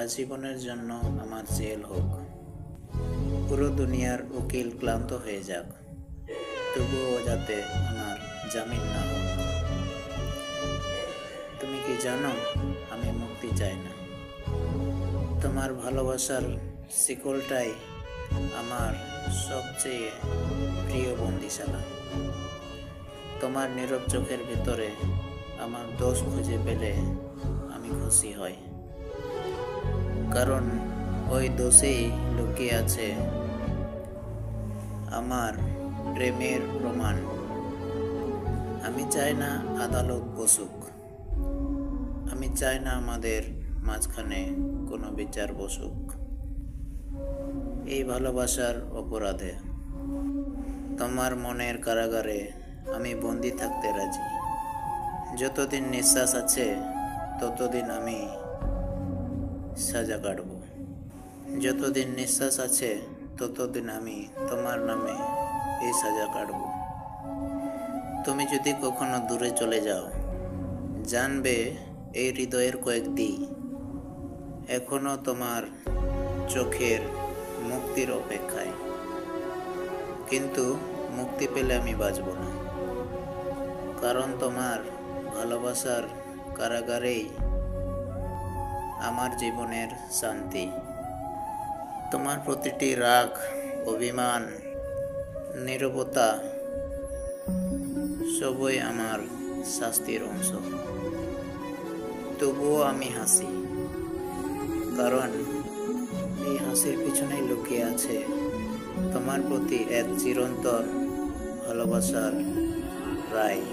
আজীবনের জন্য আমার জেল হোক, পুরো দুনিয়ার উকিল ক্লান্ত হয়ে যাক, তবুও যাতে আমার জামিন না হোক। তুমি কি জানো আমি মুক্তি চাই না, তোমার ভালোবাসার শিকলটাই আমার সবচেয়ে প্রিয় বন্দিশালা। তোমার নীরব চোখের ভিতরে আমার দোষ খুঁজে পেলে আমি খুশি হই, কারণ ওই দোষেই লুকিয়ে আছে আমার প্রেমের প্রমাণ। আমি চাই না আদালত বসুক, আমি চাই না আমাদের মাঝখানে কোনো বিচার বসুক। এই ভালোবাসার অপরাধে তোমার মনের কারাগারে আমি বন্দি থাকতে রাজি। যতদিন নিঃশ্বাস আছে ততদিন আমি সাজা কাটব, যতদিন নিঃশ্বাস আছে ততদিন আমি তোমার নামে এই সাজা কাটব। তুমি যদি কখনো দূরে চলে যাও, জানবে এই হৃদয়ের কয়েকদিন এখনো তোমার চোখের মুক্তির অপেক্ষায়। কিন্তু মুক্তি পেলে আমি বাঁচব না, কারণ তোমার ভালোবাসার কারাগারেই আমার জীবনের শান্তি। তোমার প্রতিটি রাগ, অভিমান, নীরবতা সবই আমার শাস্তির অংশ। তবুও আমি হাসি, কারণ এই হাসির পিছনেই লুকিয়ে আছে তোমার প্রতি এক চিরন্তন ভালোবাসার রায়।